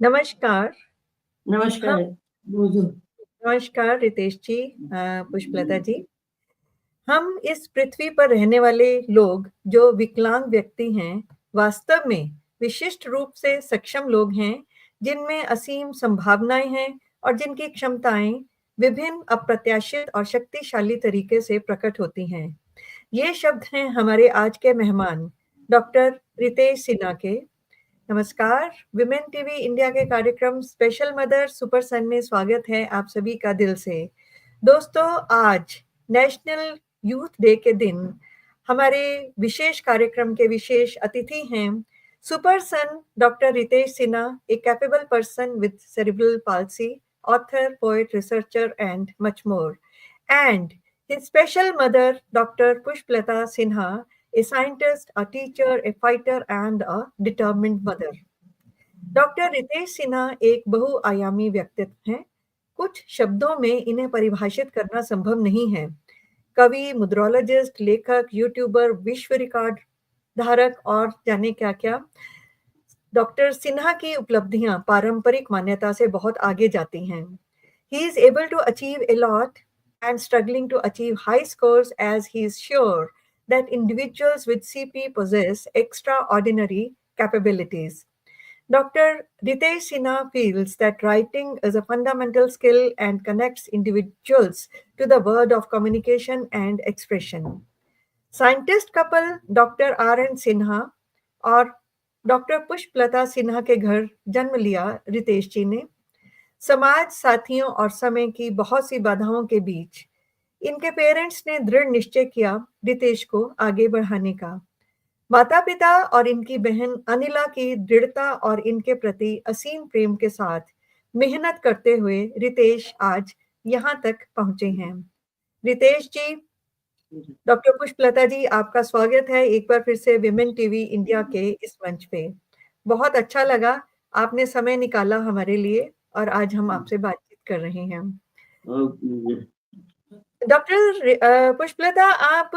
नमस्कार। हम नमस्कार। बोलो। नमस्कार रितेश जी, पुष्पलता जी। हम इस पृथ्वी पर रहने वाले लोग जो विकलांग व्यक्ति हैं, वास्तव में विशिष्ट रूप से सक्षम लोग हैं, जिनमें असीम संभावनाएं हैं और जिनकी क्षमताएं विभिन्न अप्रत्याशित और शक्तिशाली तरीके से प्रकट होती हैं। ये शब्द हैं हमारे आज के मेहमान, डॉक्टर रितेश सिन्हा के। नमस्कार। विमेन टीवी इंडिया के कार्यक्रम स्पेशल मदर सुपर सन में स्वागत है आप सभी का दिल से। दोस्तों, आज नेशनल यूथ डे के दिन हमारे विशेष कार्यक्रम के विशेष अतिथि हैं super son doctor Ritesh Sinha, a capable person with cerebral palsy, author, poet, researcher and much more, and his special mother, Dr. Pushpalata Sinha, a scientist, a teacher, a fighter, and a determined mother. Doctor Ritesh Sinha एक बहुआयामी व्यक्तित्व हैं। कुछ शब्दों में इन्हें परिभाषित करना संभव नहीं है। कवि, मुद्रोलॉजिस्ट, लेखक, यूट्यूबर, विश्व रिकॉर्ड धारक और जाने क्या क्या। डॉक्टर सिन्हा की उपलब्धियां पारंपरिक मान्यता से बहुत आगे जाती हैं। He is able to achieve a lot and struggling to achieve high scores, as he is sure that individuals with CP possess extraordinary capabilities. Dr. Ritesh Sinha feels that writing is a fundamental skill and connects individuals to the word of communication and expression. Scientist couple doctor R N Sinha और doctor Pushpalata Sinha के घर जन्म लिया रितेश जी ने। समाज, साथियों और समय की बहुत सी बाधाओं के बीच इनके पेरेंट्स ने दृढ़ निश्चय किया रितेश को आगे बढ़ाने का। माता-पिता और इनकी बहन अनिला की दृढ़ता और इनके प्रति असीम प्रेम के साथ मेहनत करते हुए रितेश आज यहाँ तक पहुंचे हैं। रितेश जी, डॉक्टर पुष्पलता जी, आपका स्वागत है एक बार फिर से विमेन टीवी इंडिया के इस मंच पे। बहुत अच्छा लगा आपने समय निकाला हमारे लिए और आज हम आपसे बातचीत कर रहे हैं। डॉक्टर पुष्पलता, आप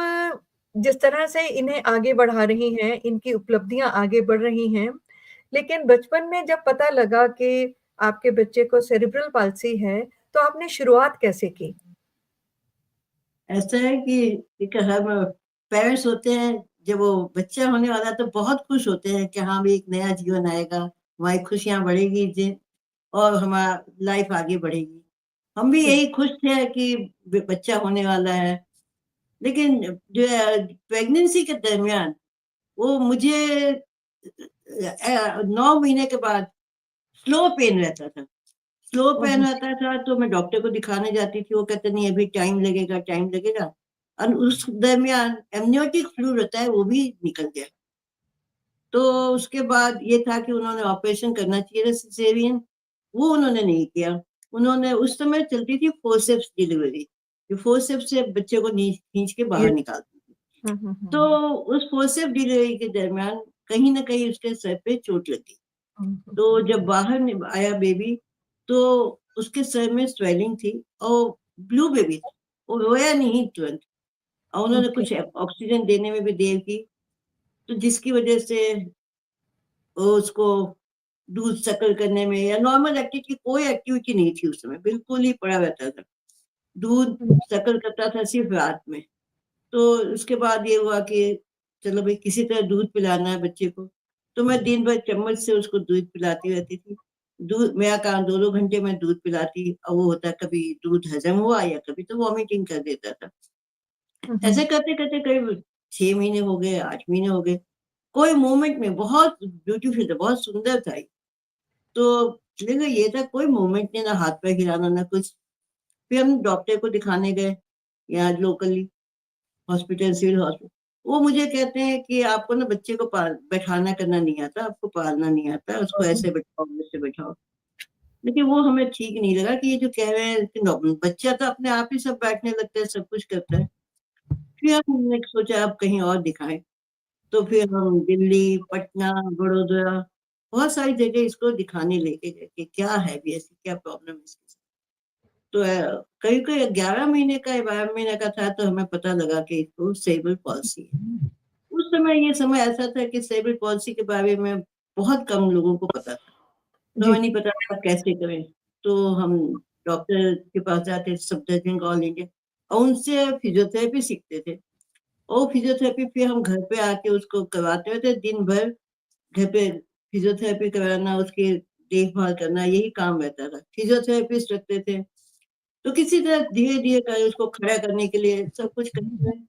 जिस तरह से इन्हें आगे बढ़ा रही हैं, इनकी उपलब्धियां आगे बढ़ रही हैं, लेकिन बचपन में जब पता लगा कि आपके बच्चे को सेरिब्रल पाल्सी है, तो आपने शुरुआत कैसे की? ऐसा है कि एक हम पेरेंट्स होते हैं, जब वो बच्चा होने वाला है तो बहुत खुश होते हैं कि हाँ भी एक नया जीवन आएगा, हमारी खुशियां बढ़ेगी और हमारा लाइफ आगे बढ़ेगी। हम भी यही खुश थे कि बच्चा होने वाला है। लेकिन जो प्रेगनेंसी के दरमियान वो मुझे 9 महीने के बाद स्लो पेन रहता था। स्लो पेन रहता था तो मैं डॉक्टर को दिखाने जाती थी, वो कहते नहीं अभी टाइम लगेगा टाइम लगेगा। और उस दरमियान एमनियोटिक फ्लू रहता है, वो भी निकल गया। तो उसके बाद ये था कि उन्होंने ऑपरेशन करना चाहिए था, सिसेरियन, वो उन्होंने नहीं किया। उन्होंने उस समय चलती थी फोर्सेप्स डिलीवरी, जो फोर्सेप्स से बच्चे को खींच के बाहर निकालती थी। तो उस फोर्सेप डिलीवरी के दरमियान कहीं ना कहीं उसके सर पे चोट लगी। तो जब बाहर आया बेबी, तो उसके सर में स्वेलिंग थी और ब्लू बेबी था, वो रोया नहीं तुरंत। और उन्होंने कुछ ऑक्सीजन देने में भी देर की, तो जिसकी वजह से उसको दूध सकल करने में या नॉर्मल एक्टिविटी, कोई एक्टिविटी नहीं थी उस समय, बिल्कुल ही पड़ा रहता था। दूध सकल करता था सिर्फ रात में। तो उसके बाद ये हुआ कि चलो भाई किसी तरह दूध पिलाना है बच्चे को। तो मैं दिन भर चम्मच से उसको दूध पिलाती रहती थी। दूध मेरा काम 2-2 घंटे में दूध पिलाती, और वो होता कभी दूध हजम हुआ या कभी तो वॉमिटिंग कर देता था। ऐसे करते करते करीब 6 महीने हो गए, 8 महीने हो गए, कोई मूवमेंट में बहुत ब्यूटीफुल था, बहुत सुंदर था। तो लेकिन ये था कोई मूवमेंट नहीं, ना हाथ पैर हिलाना ना कुछ। फिर हम डॉक्टर को दिखाने गए यहाँ लोकली हॉस्पिटल, सिविल हॉस्पिटल। वो मुझे कहते हैं कि आपको ना बच्चे को बैठाना करना नहीं आता, आपको पालना नहीं आता, उसको ऐसे बैठाओ वैसे बैठाओ। लेकिन वो हमें ठीक नहीं लगा कि ये जो कह रहे हैं कि बच्चा तो अपने आप ही सब बैठने लगता है, सब कुछ करता है। फिर हमने सोचा अब कहीं और दिखाएं। तो फिर हम दिल्ली, पटना, बड़ौदा, बहुत सारी जगह इसको दिखाने लेके गए कि क्या है भी ऐसी, क्या प्रॉब्लम है इसके साथ। तो करीब करीब 11 महीने का 12 महीने का था तो हमें पता लगा कि इसको सेरेब्रल पॉल्सी है। उस समय ये समय ऐसा था कि सेरेब्रल पॉल्सी के बारे में बहुत कम लोगों को पता था। तो हमें नहीं पता था कैसे करें, तो हम डॉक्टर के पास जाते, सफदरजंग ऑल इंडिया, और उनसे फिजियोथेरेपी सीखते थे। और फिजियोथेरेपी फिर हम घर पे आके उसको करवाते थे, दिन भर घर पे फिजियोथेरेपी कराना, उसकी देखभाल करना, यही काम रहता था। फिजियोथेरेपिस्ट रखते थे, तो किसी तरह धीरे धीरे कर उसको खड़ा करने के लिए सब कुछ करते हैं,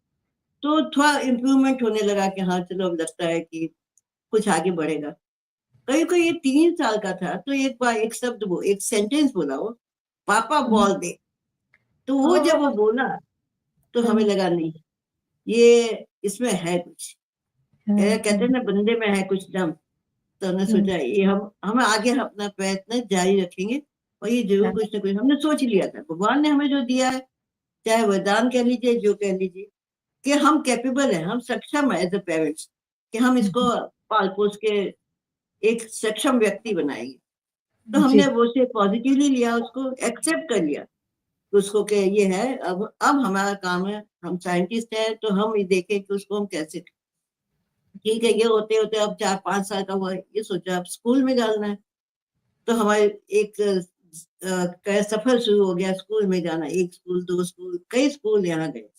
तो थोड़ा इम्प्रूवमेंट होने लगा कि हाँ चलो अब लगता है कि कुछ आगे बढ़ेगा। कहीं कोई ये 3 साल का था, तो एक बार एक शब्द वो एक सेंटेंस बोला, वो पापा बॉल दे, तो वो जब वो बोला तो हमें लगा नहीं, ये इसमें है कुछ, कहते हैं ना बंदे में है कुछ दम। तो हमने सोचा ये हम आगे अपना प्रयत्न जारी रखेंगे, और ये जरूर कुछ ना कुछ हमने सोच लिया था। भगवान ने हमें जो दिया है, चाहे वरदान कह लीजिए, जो कह लीजिए, कि हम कैपेबल हैं, हम सक्षम है एज अ पेरेंट्स, कि हम इसको पाल पोस के एक सक्षम व्यक्ति बनाएंगे। तो हमने वो से पॉजिटिवली लिया, उसको एक्सेप्ट कर लिया उसको, कि ये है, अब हमारा काम है, हम साइंटिस्ट हैं, तो हम ये देखें कि उसको हम कैसे, ठीक है, ये होते होते अब 4-5 साल का हुआ, ये सोचा अब स्कूल में डालना है। तो हमारे एक सफर शुरू हो गया, स्कूल में जाना, 1 स्कूल 2 स्कूल, कई स्कूल यहाँ गए,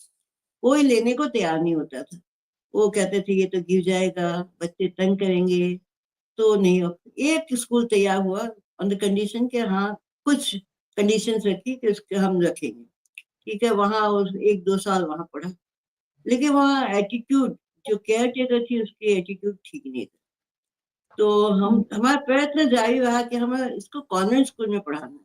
कोई लेने को तैयार नहीं होता था। वो कहते थे ये तो गिर जाएगा, बच्चे तंग करेंगे, तो नहीं। एक स्कूल तैयार हुआ ऑन द कंडीशन के, हाँ कुछ कंडीशंस रखी कि उसके हम रखेंगे, ठीक है। वहाँ 1-2 साल वहाँ पढ़ा, लेकिन वहाँ एटीट्यूड, जो केयर टेकर थी उसकी एटीट्यूड ठीक नहीं था। तो हमारा प्रयत्न जारी रहा कि हमें इसको कॉन्वेंट स्कूल में पढ़ाना है।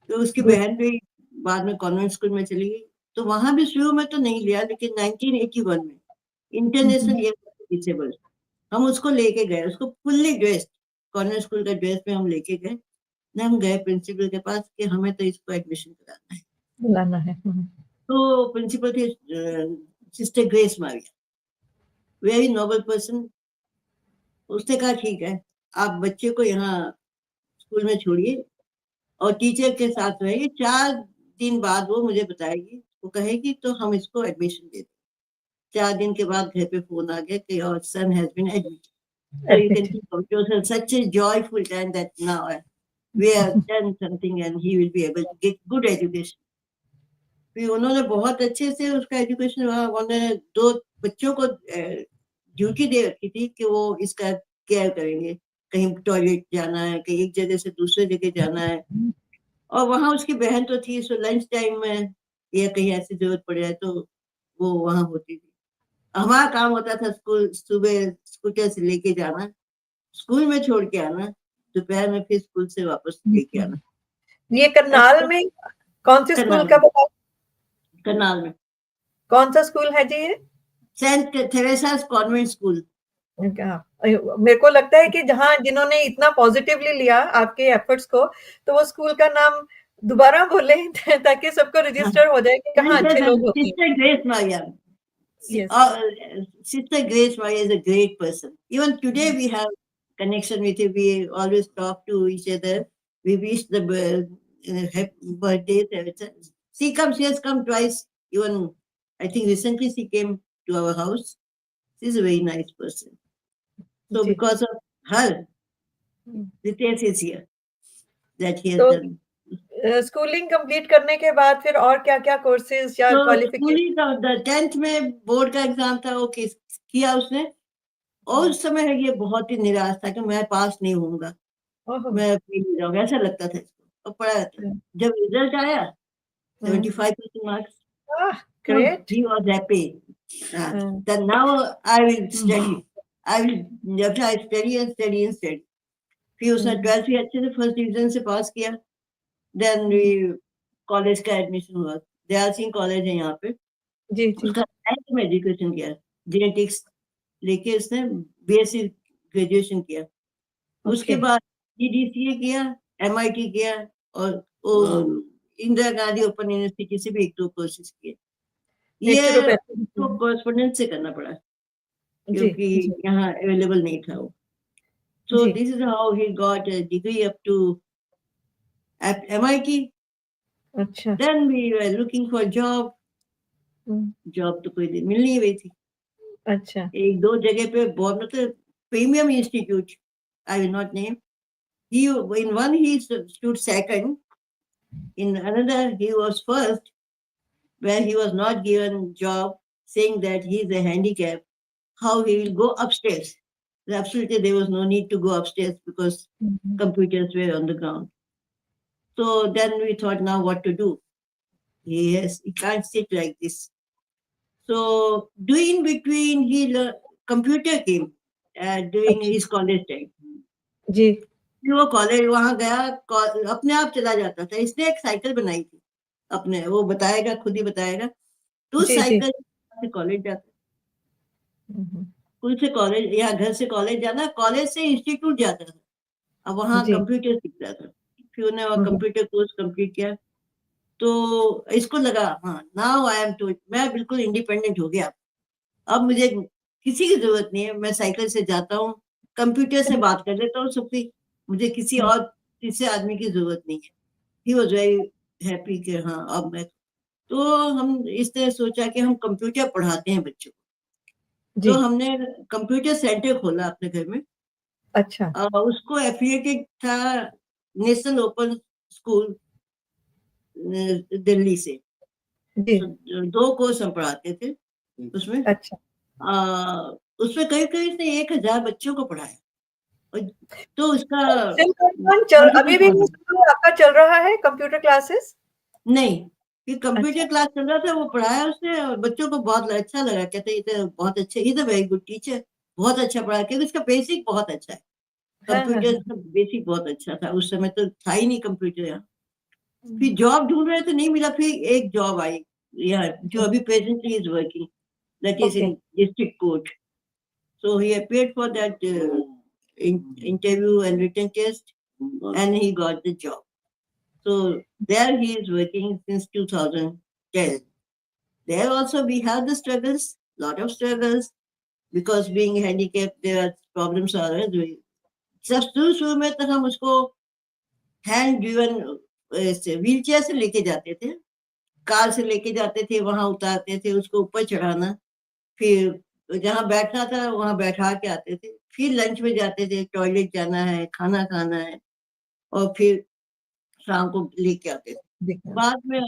तो उसकी बहन भी बाद में कॉन्वेंट स्कूल में चली गई, तो वहां भी शुरू में तो नहीं लिया, लेकिन 1981 में इंटरनेशनल ईयर फॉर डिसेबल हम उसको लेके गए, उसको फुल्ली ड्रेस्ड कॉन्वेंट स्कूल का ड्रेस में हम लेके गए। हम गए प्रिंसिपल के पास कि हमें तो इसको एडमिशन कराना है, बुलाना है। तो प्रिंसिपल थे sister grace Maria, very noble person. उसने कहा ठीक है, आप बच्चे को यहाँ स्कूल में छोड़िए और टीचर के साथ रहिए, 4 दिन बाद वो मुझे बताएगी, वो कहेगी तो हम इसको एडमिशन दे दें। 4 दिन के बाद घर पे फोन आ गया कि your son has been admitted. So you can think of it was such a joyful time that now we have done something and he will be able to get good education. फिर उन्होंने बहुत अच्छे से उसका education, उन्होंने 2 बच्चों को duty दे रखी थी कि वो इसका केयर करेंगे, कहीं टॉयलेट जाना है, कहीं एक जगह से दूसरे जगह जाना है, और वहां उसकी बहन तो थी, सो लंच टाइम में या कहीं ऐसी जरूरत पड़ जाए तो वो वहां होती थी। हमारा काम होता था स्कूल सुबह स्कूटर से लेके जाना, स्कूल में छोड़ के आना, दोपहर में फिर स्कूल से वापस लेके आना। ये करनाल में कौन से स्कूल का बताओ? करनाल में कौन सा स्कूल है जी ये? Saint Theresa's convent school. मेरे को लगता है कि जहाँ जिन्होंने इतना पॉजिटिवली लिया आपके एफर्ट्स को, तो वो स्कूल का नाम दोबारा बोले ताकि सबको रजिस्टर हो जाए कि कहाँ अच्छे लोग होते हैं। Sister grace Maria, Sister Grace Maria is a great person. Even today we have connection with her. We always talk to each other. We wish the happy birthdays. She has come twice. Even I think recently she came to our house. She's a very nice person. So because of her, Ritesh is here. That he has done. Schooling complete करने के बाद फिर और क्या-क्या courses या qualification? तो 10th में board का एग्जाम था, वो किया उसने, और उस समय ये बहुत ही निराश था कि मैं पास नहीं होऊंगा, मैं फेल हो जाऊंगा, ऐसा लगता था इसको, और पढ़ा रहता। जब रिजल्ट आया 75% marks, great. he was happy. Then now I will study. I will study. फिर उसने 12th भी अच्छे से फर्स्ट डिवीजन से पास किया। देन कॉलेज का एडमिशन हुआ, दयाल सिंह कॉलेज है यहाँ पे, जी उसका 9th में एजुकेशन किया, जेनेटिक्स लेके उसने बीएससी ग्रेजुएशन किया। उसके बाद DDCA किया, MIT किया, और इंदिरा गांधी ओपन यूनिवर्सिटी से भी 1-2 कोर्सेज किए। ये तो कॉरेस्पोंडेंस से करना पड़ा क्योंकि यहाँ अवेलेबल नहीं था वो। So this is how he got a degree up to at MIT. अच्छा। Then we were looking for job. Job तो कोई मिल नहीं रही थी। अच्छा। 1-2 जगह पे बहुत, मतलब premium institute, I will not name, in one he stood second, in another he was first, where he was not given job, saying that he is a handicap. How he will go upstairs? Absolutely, there was no need to go upstairs because computers were on the ground. So then we thought, now what to do? He can't sit like this. So doing between computer came during अच्छा his college time. जी फिर वो college वहां गया, अपने आप चला जाता था। इसने एक साइकिल बनाई थी अपने, वो बताएगा, खुद ही बताएगा। तो उस जी जी साइकिल से कॉलेज जाता, हम्म, स्कूल से कॉलेज या घर से कॉलेज जाना, कॉलेज से इंस्टीट्यूट जाता था। अब वहाँ जी कंप्यूटर सीखता था। फिर उन्हें वो हम्म, कंप्यूटर कोर्स कंप्लीट किया। तो इसको लगा, हाँ नाउ आई एम टू, मैं बिल्कुल इंडिपेंडेंट हो गया। अब मुझे किसी की जरूरत नहीं है, मैं साइकिल से जाता हूँ, कंप्यूटर से बात कर लेता हूँ सबसे, मुझे किसी और तीसरे आदमी की जरूरत नहीं है। ही वॉज वेरी हैप्पी कि हाँ अब मैं, तो हम इस तरह सोचा कि हम कंप्यूटर पढ़ाते हैं बच्चों को। जी तो हमने कंप्यूटर सेंटर खोला अपने घर में। अच्छा उसको एफिलिएटेड था नेशनल ओपन स्कूल दिल्ली से। जी तो 2 कोर्स हम पढ़ाते थे उसमें। अच्छा उसमें करीब करीब से 1000 बच्चों को पढ़ाया। और तो उसका Still going on, चल अभी भी वो स्कूल आपका चल रहा है कंप्यूटर क्लासेस नहीं, फिर अच्छा कंप्यूटर क्लास चल रहा था, वो पढ़ाया उसने और बच्चों को बहुत अच्छा लगा। कहते ये तो बहुत अच्छे, is a very good teacher, बहुत अच्छा पढ़ाया, क्योंकि उसका बेसिक बहुत अच्छा है। हाँ हाँ कंप्यूटर हाँ का बेसिक बहुत अच्छा था, उस समय तो था ही नहीं कंप्यूटर यहाँ। फिर जॉब ढूंढ रहे थे, नहीं मिला, फिर एक जॉब आई यहाँ, जो अभी presently is working, that is okay in district court. So he appeared for that interview and written test, and he got the job. So there he is working since 2010. There also we have the struggles, lot of struggles, because being handicapped, there are problems are always. सब शुरू में तो हम उसको hand driven wheel chair से लेके जाते थे, कार से लेके जाते थे, वहां उतारते थे, उसको ऊपर चढ़ाना, फिर जहाँ बैठना था वहां बैठा के आते थे, फिर लंच में जाते थे, टॉयलेट जाना है, खाना खाना है, और फिर शाम को लेके आते थे। देखना बाद में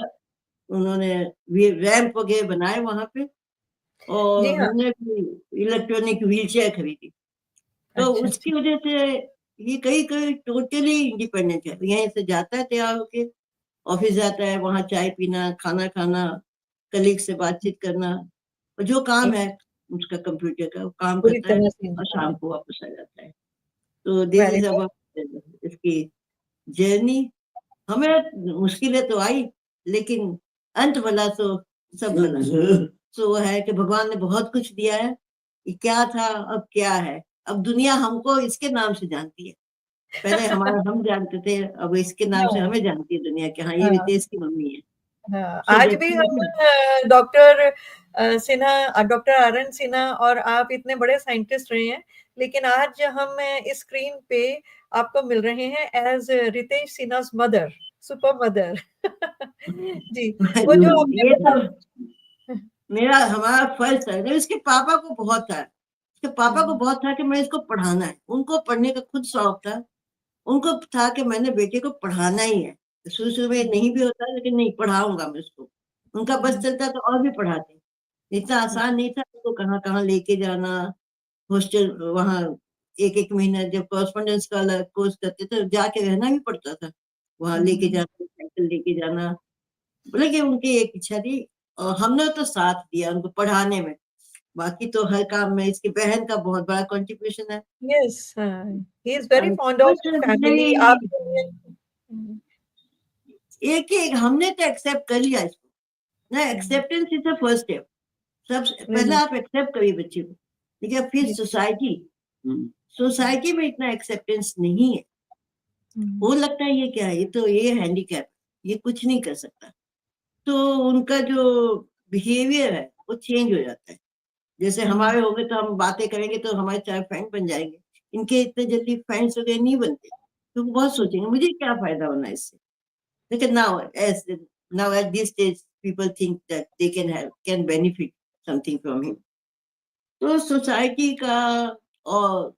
उन्होंने रैंप वगैरह बनाए वहां पे, जी और हाँ हमने इलेक्ट्रॉनिक व्हील चेयर खरीदी। तो अच्छा अच्छा उसकी वजह से ये कहीं कहीं टोटली इंडिपेंडेंट है। यहीं से जाता है तैयार होके, ऑफिस जाता है, वहां चाय पीना, खाना खाना, कलीग से बातचीत करना, और जो काम है उसका कंप्यूटर का वो काम पूरी करता है, तरह से और शाम को वापस आ जाता है। तो दिस वेरी इज अब इसकी जर्नी। हमें मुश्किलें तो आई, लेकिन अंत भला तो सब भला। तो वो है कि भगवान ने बहुत कुछ दिया है। ये क्या था, अब क्या है, अब दुनिया हमको इसके नाम से जानती है। पहले हमारा हम जानते थे, अब इसके नाम से हाँ हमें जानती है दुनिया कि हाँ ये हाँ रितेश की मम्मी है। हाँ सो आज भी हम that doctor Sinha doctor RN Sinha और आप इतने बड़े साइंटिस्ट रहे हैं, लेकिन आज हम इस स्क्रीन पे आपको मिल रहे हैं as Ritesh Sinha's mother, super mother. जी वो जो आपने ये तो बताया मेरा हमारा फर्ज था। जब इसके पापा को बहुत था, इसके पापा को बहुत था कि मैं इसको पढ़ाना है, उनको पढ़ने का खुद शौक था। उनको था कि मैंने बेटे को पढ़ाना ही है। शुरू शुरू में नहीं भी होता, लेकिन नहीं, पढ़ाऊंगा मैं उसको। उनका बस चलता तो और भी पढ़ाते। इतना आसान नहीं था उनको कहाँ कहाँ लेके जाना, हॉस्टल वहाँ एक एक महीना जब कॉरेस्पॉन्डेंस का कोर्स करते थे, जाके रहना भी पड़ता था, वहां लेके जाना, साइकिल लेके जाना। बोले कि उनकी एक इच्छा थी, और हमने तो साथ दिया उनको पढ़ाने में। बाकी तो हर काम में इसकी बहन का बहुत बड़ा कंट्रीब्यूशन है। Yes he is very fond of family Unfortunately, आपके लिए एक एक हमने तो एक्सेप्ट कर लिया इसको ना, acceptance is the first step. सब पहले आप एक्सेप्ट करिए बच्चे को, लेकिन फिर सोसाइटी, सोसाइटी में इतना एक्सेप्टेंस नहीं है। वो लगता है ये क्या है, ये तो ये हैंडीकैप, ये कुछ नहीं कर सकता। तो उनका जो बिहेवियर है वो चेंज हो जाता है। जैसे हमारे हो गए तो हम बातें करेंगे तो हमारे चार फ्रेंड बन जाएंगे, इनके इतने जल्दी फ्रेंड्स वगैरह नहीं बनते। तो वो बहुत सोचेंगे मुझे क्या फायदा होना इससे। लेकिन now at this stage people think that they can benefit something from him. तो सोसाइटी का और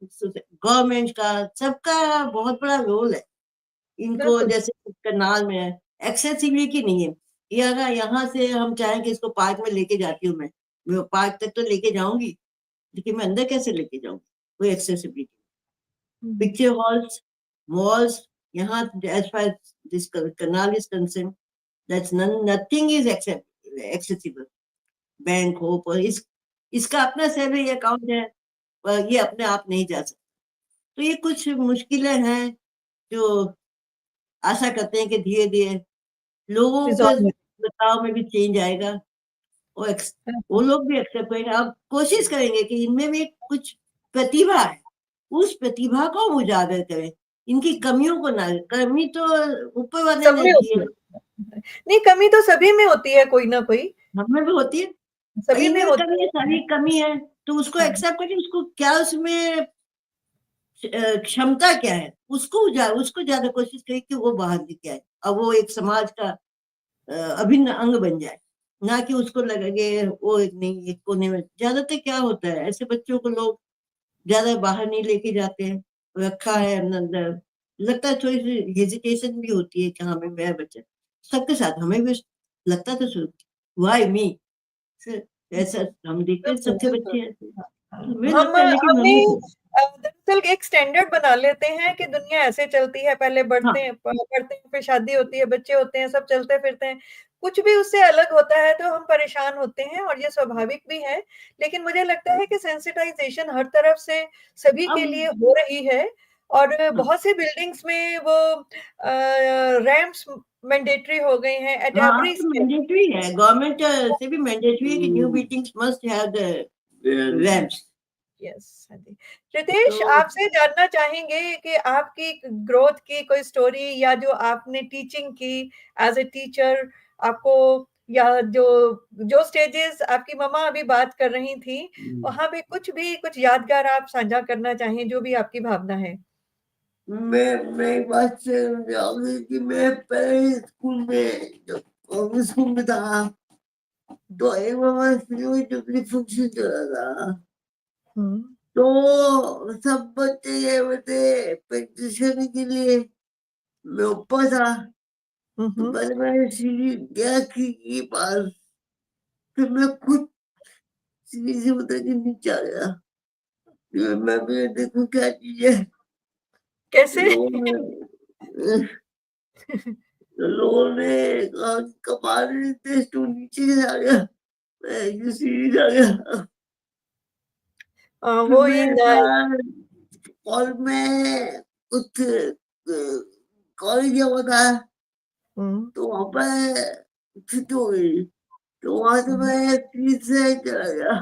गवर्नमेंट का, सबका बहुत बड़ा रोल है। इनको बिल्कुल। जैसे करनाल में है, एक्सेसिबिलिटी नहीं है। ये अगर यहाँ से हम चाहें कि इसको पार्क में लेके जाती हूँ, मैं पार्क तक तो लेके जाऊंगी, लेकिन मैं अंदर कैसे लेके जाऊंगी? कोई एक्सेसिबिलिटी। पिक्चर हॉल्स, मॉल्स, यहाँ as far this Karnal is concern, that's nothing is accessible. Bank हो पर इसका अपना सैलरी अकाउंट है, पर ये अपने आप नहीं जा सकता। तो ये कुछ मुश्किलें हैं जो आशा करते हैं कि धीरे धीरे लोगों के रिजॉल्व बर्ताव में भी चेंज आएगा, और वो लोग भी एक्सेप्ट करेंगे। अब कोशिश करेंगे कि इनमें भी कुछ प्रतिभा है, उस प्रतिभा को हम उजागर करें, इनकी कमियों को ना। कमी तो ऊपर वाले सब ने में दी होती है, है। नहीं, कमी तो सभी में होती है, कोई ना कोई हमें भी होती है, सभी में इनमें भी होती कमी है, सारी कमी है, तो उसको हाँ। एक्सेप्ट करिए। उसको क्या उसमें क्षमता क्या है, उसको ज्यादा कोशिश करिए कि वो बाहर लेके आए, अब वो एक समाज का अभिन्न अंग बन जाए, ना कि उसको लगे वो नहीं एक कोने में। ज्यादातर क्या होता है, ऐसे बच्चों को लोग ज्यादा बाहर नहीं लेके जाते हैं, रखा है अंदर। लगता है थोड़ी सी हेजिटेशन भी होती है कि हाँ मैं मेरा बच्चा, सबके साथ हमें भी लगता तो वाई मी, ऐसा हम देखते हैं बिल्कुल, सबके बिल्कुल। बच्चे ऐसे, हाँ, तो मुझे हम लगता है लेकिन हमें हमें दरअसल एक स्टैंडर्ड बना लेते हैं कि दुनिया ऐसे चलती है, पहले बढ़ते हाँ हैं, पढ़ते हैं, फिर शादी होती है, बच्चे होते हैं, सब चलते फिरते हैं। कुछ भी उससे अलग होता है तो हम परेशान होते हैं और ये स्वाभाविक भी है। लेकिन मुझे लगता है कि सेंसिटाइजेशन हर तरफ से सभी के अब लिए हो रही है और हाँ बहुत सी बिल्डिंग्स में वो रैंप्स मैंडेटरी हो गए हैं एट हाँ अब एवरी तो स्टेप। मैंडेटरी है, गवर्नमेंट से भी मैंडेटरी है कि new meetings must have the ramps. Yes, हाँ जी। रितेश, तो आपसे जानना चाहेंगे कि आपकी ग्रोथ की कोई स्टोरी या जो आपने टीचिंग की एज़ अ टीचर आपको, या जो जो स्टेजेस आपकी मम्मा अभी बात कर रही थी, वहाँ पे कुछ भी कुछ यादगार आप साझा करना चाहें, जो भी आपकी भावना है? मैं एक बात से जाऊंगी कि मैं पहले स्कूल में जब कॉन्वेंट स्कूल में था, तो एक बार मैं फ्री टुकड़ी फंक्शन चला था, हुँ, तो सब बच्चे गए हुए थे प्रैक्टिस करने के लिए। मैं ऊपर था, हुँ, तो हुँ। पहले मैं सीढ़ी गया खिड़की के पास, फिर मैं खुद सीढ़ी से उतर के नीचे आ गया। फिर मैं भी देखूं क्या चीज है। कैसे? लोगों ने लोगों ने कहा कि कमाल है, तेज तू नीचे आ गया, मैं ये सीढ़ी आ गया। फिर वो मैं ही एक न बार कॉल में कुछ कॉलेज गया हुआ था, हुँ, तो वहां पर छुट्टी हो गई, तो वहां से हुँ, मैं फिर से चला गया।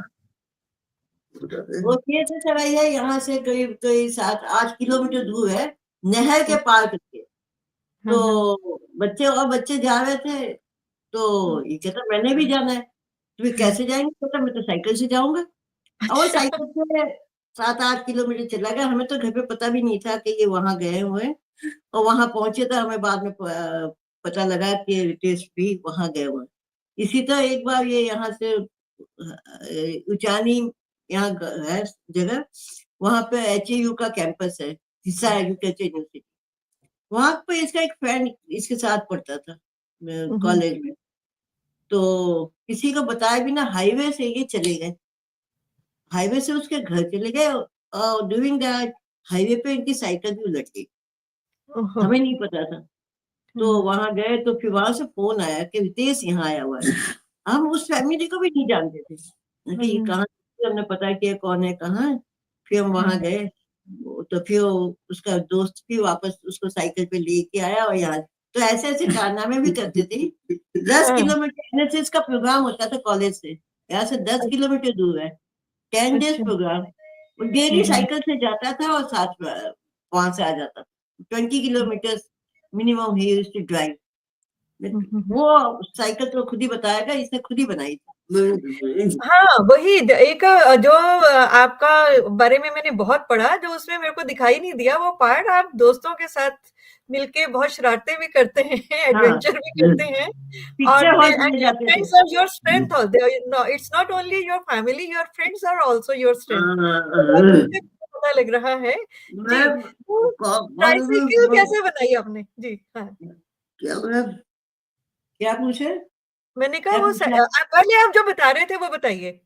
वो कैसे चलाई है, यहाँ से करीब करीब 7-8 किलोमीटर दूर है, नहर के हुँ, पार करके। हाँ, हाँ, तो बच्चे जा रहे थे, हुँ। तो ये कहता मैंने भी जाना है। तो वे कैसे जाएंगे, कहता मैं तो साइकिल से जाऊंगा। और वो अच्छा। साइकिल से 7-8 किलोमीटर चला गया। हमें तो घर पे पता भी नहीं था कि ये वहां गए हुए हैं, और वहां पहुंचे तो हमें बाद में पता लगा कि रितेश भी वहां गए हुए हैं। इसी तरह एक बार ये यहाँ से उचानी, यहाँ है जगह, वहां पे HAU का कैंपस है, हिस्सा एग्रीकल्चर यूनिवर्सिटी। वहां पे इसका एक फ्रेंड इसके साथ पढ़ता था हुँ, हुँ। कॉलेज में। तो किसी को बताया बिना हाईवे से ये चले गए, हाईवे से उसके घर चले गए, और डूइंग दैट हाईवे पे इनकी साइकिल भी उलट गई, ओहो! हमें नहीं पता था। तो हुँ, वहां गए तो फिर वहां से फोन आया कि रितेश यहाँ आया हुआ है। हम उस फैमिली को भी नहीं जानते थे कि ये हुँ, कहाँ, हमने पता किया कौन है कहाँ है। फिर हम वहां हुँ, गए, तो फिर उसका दोस्त भी वापस उसको साइकिल पे लेके आया, और यहाँ तो ऐसे ऐसे कारनामे भी करते थे। 10 हाँ, किलोमीटर एनएसएस का प्रोग्राम होता था कॉलेज से, यहाँ से 10 किलोमीटर दूर है, 10 डेज अच्छा। प्रोग्राम। वो हुँ, डेली हुँ, साइकिल से जाता था और साथ वहां से आ जाता था। 20 किलोमीटर मिनिमम ही यूज्ड टू ड्राइव। हुँ, हुँ, हुँ। वो साइकिल तो खुद ही बताएगा, इसने खुद ही बनाई थी। हाँ, वही एक जो आपका बारे में मैंने बहुत पढ़ा, जो उसमें मेरे को दिखाई नहीं दिया वो पार्ट, आप दोस्तों के साथ मिलके बहुत शरारतें भी करते हैं, हाँ, एडवेंचर भी करते हैं पिक्चर और हॉल एंड चले योर जाते थे। Friends are your strength all they know, it's not only your family, your friends are also your strength. तो पता लग रहा है। जी, मैम तो ट्राइसाइकिल कैसे बनाई आपने? जी, हाँ। क्या मैम? क्या पूछे? मैंने कहा क्या वो पूछना है? पहले आप जो बता रहे थे वो बताइए।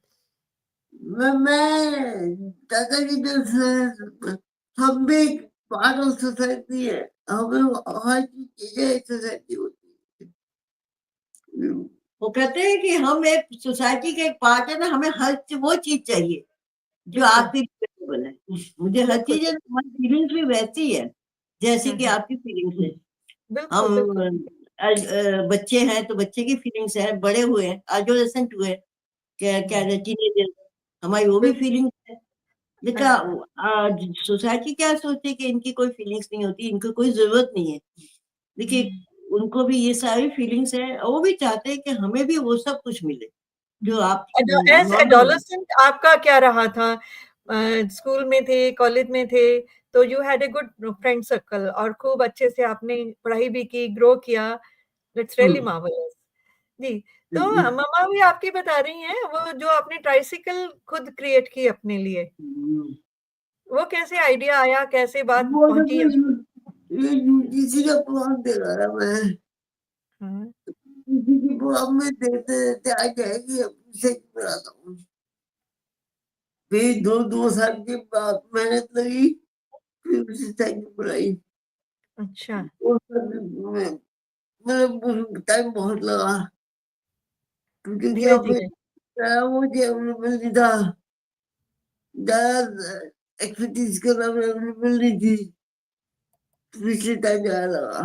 मैं दादा की तरफ से हम भी एक पार्ट ऑफ सोसाइटी है, हमें हर चीज चाहिए सोसाइटी होती है। वो कहते हैं कि हम एक सोसाइटी के एक पार्ट है ना, हमें हर वो चीज चाहिए जो बिल्कुल, आपकी रिलेटेबल है। मुझे हर बिल्कुल, चीज है, हमारी फीलिंग्स भी वैसी है जैसे कि हाँ, आपकी फीलिंग्स है। बिल्कुल, बिल्कुल। हम बच्चे हैं तो बच्चे की फीलिंग्स है, बड़े हुए हैं, एडोलेसेंट हुए, क्या क्या टीनेजर, हमारी वो भी बिल्कुल, फीलिंग्स है। लेकिन हाँ, सोसाइटी क्या सोचती है कि इनकी कोई फीलिंग्स नहीं होती, इनको कोई जरूरत नहीं है। देखिए, उनको भी ये सारी फीलिंग्स है और वो भी चाहते हैं कि हमें भी वो सब कुछ मिले जो आप एज नॉर्मल। एडोलेसेंट आपका क्या रहा था? स्कूल में थे, कॉलेज में थे, तो you had a good friend circle और खूब अच्छे से आपने पढ़ाई भी की, ग्रो किया। That's really marvellous. जी, तो मम्मा भी आपकी बता रही हैं वो जो आपने ट्राइसाइकिल खुद क्रिएट की अपने लिए, वो कैसे आइडिया आया, कैसे बात वो तो पहुंची? ये यूजीसी का प्लान दे रहा था मैं, हाँ, यूजीसी प्लान में देते देते आ जाएगी, अब से कराता हूँ। फिर दो साल के बाद मेहनत लगी, फिर उसे साइकिल बनाई। अच्छा, वो सब में मतलब टाइम बहुत लगा, क्योंकि क्या धीरे-धीरे। मुझे अवेलेबल नहीं था, ज्यादा एक्टिविटीज करना अवेलेबल नहीं थी, तो इसलिए टाइम ज्यादा लगा।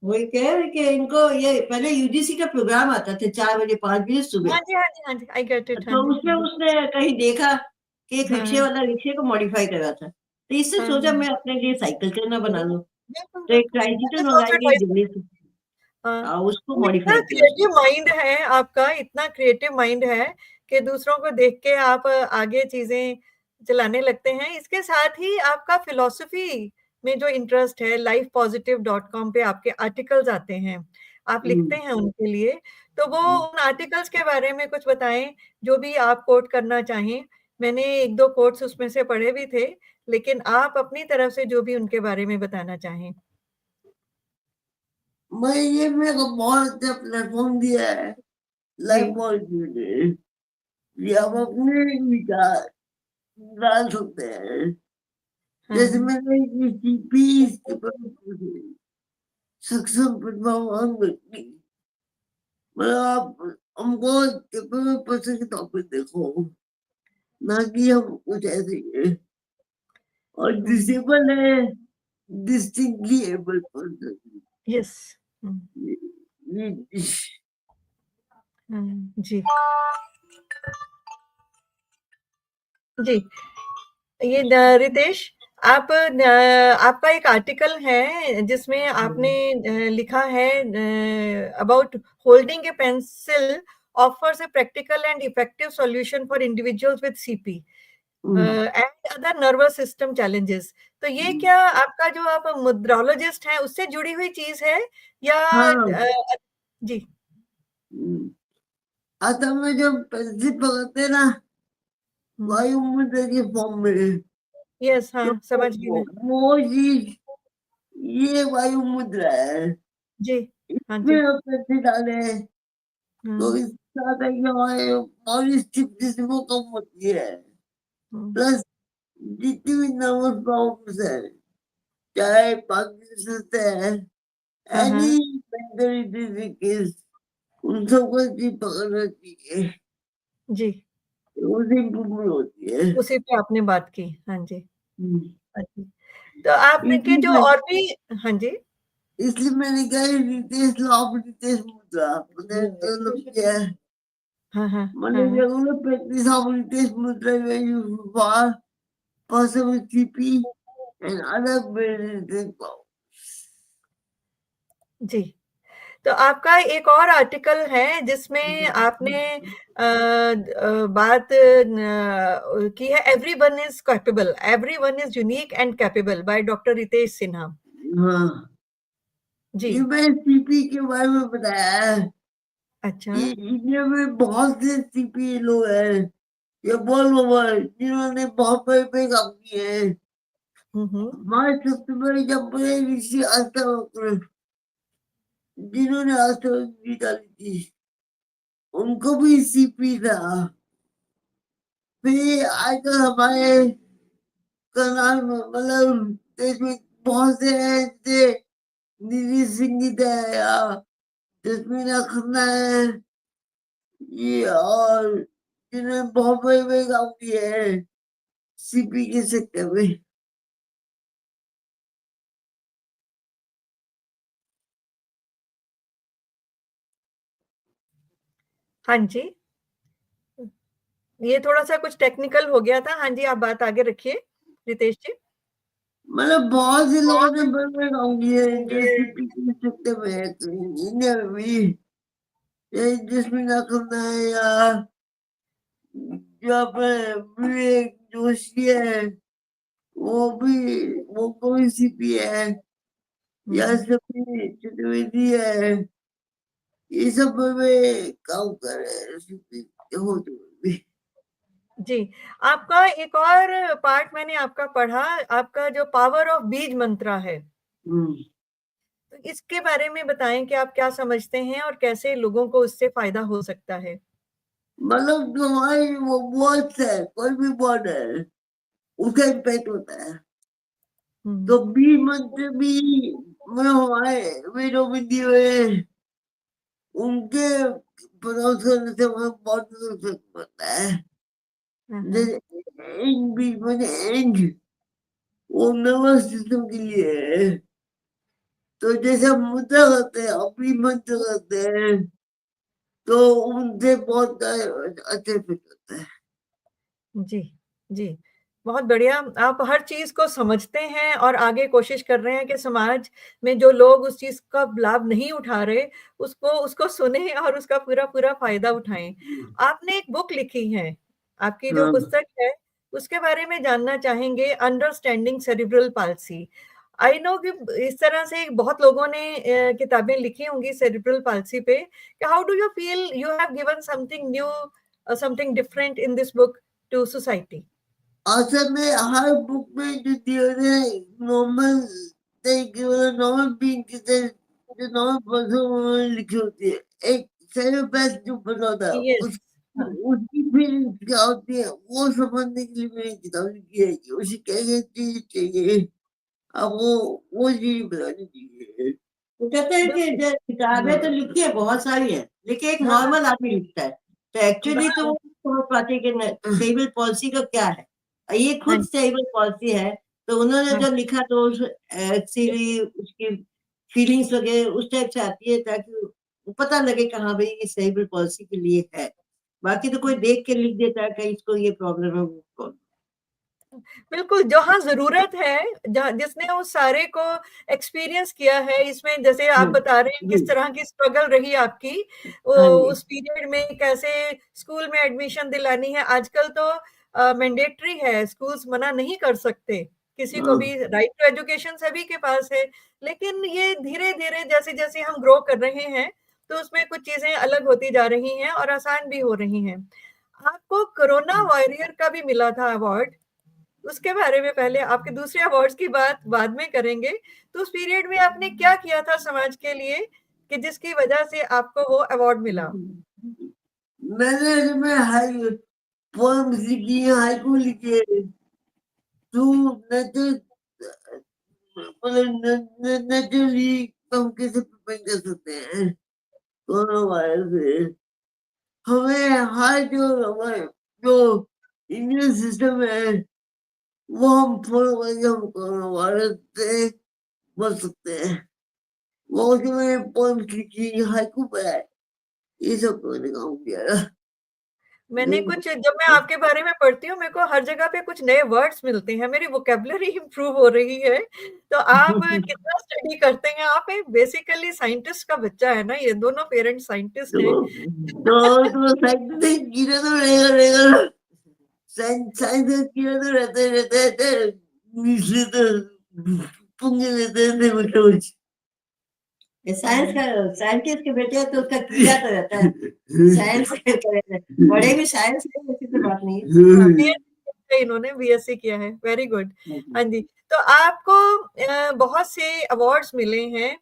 वही कह रहे कि इनको ये पहले यूजीसी का प्रोग्राम आता था 4 बजे 5 बजे सुबह। हाँ जी, हाँ जी, हाँ जी, आई गेट इट, हाँ तो जी, उसमें उसने कहीं देखा कि एक रिक्शे हाँ, वाला रिक्शे को मॉडिफाई करा था, तो इससे हाँ, सोचा हाँ, मैं अपने लिए साइकिल क्यों ना बना लूं। बिल्कुल, तो एक बिल्कुल। दैट ट्राइसिकल इज़ मंगाई आल्सो गई ट्वाइस। दिल्ली से, हाँ, उसको तो इतना मॉडिफाई किया उसने। क्रिएटिव माइंड है आपका, इतना क्रिएटिव माइंड है कि दूसरों को देख के आप आगे चीज़ें चलाने लगते हैं। इसके साथ ही आपका फ़िलॉसफ़ी में जो इंटरेस्ट है, lifepositive.com पे आपके आर्टिकल्स आते हैं, आप लिखते हैं उनके लिए, तो वो उन आर्टिकल्स के बारे में कुछ बताएँ, जो भी आप कोट करना चाहें। मैंने 1-2 कोट्स उसमें से पढ़े भी थे, लेकिन आप अपनी तरफ से जो भी उनके बारे में बताना चाहें। मैं ये मेरे को बहुत अच्छा प्लेटफॉर्म दिया है, जी, लाइफ पॉलिसी ने, ये आप अपने विचार डाल सकते हैं। जैसे हाँ, मैंने किसी पीस के पर सक्षम प्रतिभावान व्यक्ति, मतलब आप हमको पेपर में पढ़ के टॉपिक देखो, ना कि हम कुछ ऐसे ही है। और हुँ, डिसेबल है, डिस्टिंक्टली एबल पर्सन। यस, हुँ। ये जी, जी। ये रितेश, आप आपका एक आर्टिकल है जिसमें आपने लिखा है about holding A pencil offers a practical and effective solution for individuals with CP and other nervous system challenges। तो ये क्या आपका जो आप मुद्रालॉजिस्ट हैं उससे जुड़ी हुई चीज़ है या हाँ, जी, आता में जब पेंसिल पकड़ते ना, हुँ, वायुमंडल के फॉर्म में, यस, तो हाँ, समझ गई मैं। वो चीज, ये वायु मुद्रा है। जी, हाँ इसमें जी, हम पैसे डाले तो हुँ, इससे आता है कि हमारे बॉडी स्टिफनेस वो कम होती है, हुँ, प्लस जितनी भी नर्वस प्रॉब्लम्स है, चाहे पार्किंसंस है, हाँ, एनी हाँ, मेंटल डिजीज, उन सबको जी पकड़ना चाहिए, जी। उससे इम्प्रूवमेंट होती है। उसी पे आपने बात की। हाँ जी, हम्म। हाँ जी। तो आपने के जो इसलिए और भी हाँ जी, इसलिए मैंने कहा रितेश लॉ ऑफ रितेश मुद्रा मैंने डेवलप किया है। हाँ, हाँ, मैंने हाँ, हाँ। रेगुलर प्रैक्टिस ऑफ रितेश मुद्रा में use for possible TP and other related problems। जी, तो आपका एक और आर्टिकल है जिसमें आपने बात की है everyone is capable, everyone is unique and capable by doctor Ritesh Sinha. हाँ, जी, ये मैं सीपी के बारे में बताया है अच्छा, कि इंडिया में बहुत से सीपी लोग हैं ये बोल बाबा जिन्होंने बहुत बड़े काम किए हैं। हमारे सबसे बड़ी एग्जाम्पल है ऋषि आस्था वक्र, जिन्होंने आस्था वक्र डाली थी, उनको भी सीपी था। फिर आजकल हमारे कर्नाल में मतलब देश में बहुत से ऐसे निधि सिंह या जसमीना खन्ना है, ये और जिन्होंने बहुत बड़े बड़े काम किए हैं सीपी के सेक्टर में। हाँ जी, ये थोड़ा सा कुछ टेक्निकल हो गया था। हाँ जी, आप बात आगे रखिए रितेश जी। मतलब बहुत से लोगों ने बड़े बड़े काम किए हैं जो सीपी के सेक्टर में है, तो इंडिया में भी ये जसमीना खन्ना है या जो अपने विवेक जोशी है, वो कोई सीपी है, या सभी चतुर्वेदी है, ये सब में काम कर रहे हैं सीपी होते हुए भी। जी, आपका एक और पार्ट मैंने आपका पढ़ा, आपका जो पावर ऑफ बीज मंत्रा है, तो इसके बारे में बताएं कि आप क्या समझते हैं और कैसे लोगों को उससे फायदा हो सकता है। मतलब जो हमारी वो वर्ड्स है, कोई भी वर्ड है, उसका इम्पैक्ट होता है। तो बी मंत्र भी मतलब हमारे वेदों में दिए हुए हैं, उनके प्रोनाउंस करने से हमें बहुत फर्क पड़ता है। जैसे एंड भी मैंने एंड, वो नर्वस सिस्टम के लिए है। तो जैसे हम मुद्रा करते हैं, अपनी मंत्र करते हैं, तो उनसे बहुत अच्छे फिट होता है। जी, जी। बहुत बढ़िया, आप हर चीज़ को समझते हैं और आगे कोशिश कर रहे हैं कि समाज में जो लोग उस चीज़ का लाभ नहीं उठा रहे, उसको उसको सुनें और उसका पूरा-पूरा फ़ायदा उठाएँ। आपने एक बुक लिखी है, आपकी जो हाँ, पुस्तक है, उसके बारे में जानना चाहेंगे, understanding cerebral palsy. I know कि इस तरह से बहुत लोगों ने किताबें लिखी होंगी सेरेब्रल पाल्सी पे, कि how do you feel you have given something new something different in this book to society? असल में हर बुक में जो दिए नॉर्मल तरीके मतलब नॉर्मल बीइंग की तरह जो नॉर्मल पर्सन उन्होंने लिखी होती है। एक साइकोपैथ जो बना था यस, उस हाँ। उसकी फीलिंग्स क्या होती है वो समझने के लिए मैंने किताब लिखी है कि उसे क्या क्या चीज चाहिए, अब वो चीज बतानी चाहिए। वो कहते हैं कि बिल्कुल, जो किताबें तो लिखी है बहुत सारी है, लेकिन एक हाँ, नॉर्मल आदमी लिखता है, तो एक्चुअली तो वो समझ पाते हैं कि सेरिब्रल पॉलिसी का क्या है। और ये हाँ, खुद सेरिब्रल पॉलिसी है, तो उन्होंने हाँ। जब लिखा तो एक्चुअली उसकी फीलिंग्स वगैरह उस टाइप से आती है ताकि वो पता लगे कि हाँ भाई ये सेरिब्रल पॉलिसी के लिए है। बाकी तो कोई देख के लिख देता है कि इसको ये प्रॉब्लम है वो problem बिल्कुल, जहाँ ज़रूरत है, जहाँ जिसने उस सारे को एक्सपीरियंस किया है, इसमें जैसे है। आप बता रहे हैं जी, किस तरह की स्ट्रगल रही आपकी, वो हाँ जी, उस पीरियड में कैसे स्कूल में एडमिशन दिलानी है। आजकल तो मैंडेटरी है, स्कूल्स मना नहीं कर सकते, किसी को हाँ, भी राइट टू एजुकेशन सभी के पास है। लेकिन ये धीरे-धीरे जैसे-जैसे हम ग्रो कर रहे हैं, तो उसमें कुछ चीज़ें अलग होती जा रही हैं और आसान भी हो रही हैं। आपको कोरोना वॉरियर का भी मिला था अवार्ड, उसके बारे में पहले आपके दूसरे अवार्ड्स की बात बाद में करेंगे। तो उस पीरियड में आपने क्या किया था समाज के लिए कि जिसकी वजह से आपको वो अवार्ड मिला? मैंने हाई पोएम्स लिखी है, हाइकू लिखे हैं, तो नेचर मतलब नेचुरली हम कैसे प्रिपेयर कर सकते हैं कोरोना वायरस से। हमें हर जो हमारे जो इम्यून सिस्टम है वो हम फॉलो करके हम कोरोना वायरस से बच सकते हैं। वो उसमें मैंने पोएम्स लिखी, हाइकू पे है, ये सब मैंने काम किया है। मैंने कुछ जब मैं आपके बारे में पढ़ती हूँ, मेरे को हर जगह पे कुछ नए वर्ड्स मिलते हैं, मेरी वोकैब्युलरी इम्प्रूव हो रही है। तो आप कितना स्टडी करते हैं? आप एक बेसिकली साइंटिस्ट का बच्चा है ना, ये दोनों पेरेंट्स साइंटिस्ट हैं। तो साइंटिफिक कीड़ा तो रहेगा साइंस साइंस का कीड़ा तो रहते इसलिए तो पंगे लेते हैं कुछ। ये साइंटिस्ट के बेटे हैं तो उसका किया तो रहता है साइंस के बड़े भी साइंस में, ऐसी तो बात नहीं है। बीएससी इन्होंने बीएससी किया है, वेरी गुड। हाँ जी, तो आपको बहुत से अवार्ड्स मिले हैं,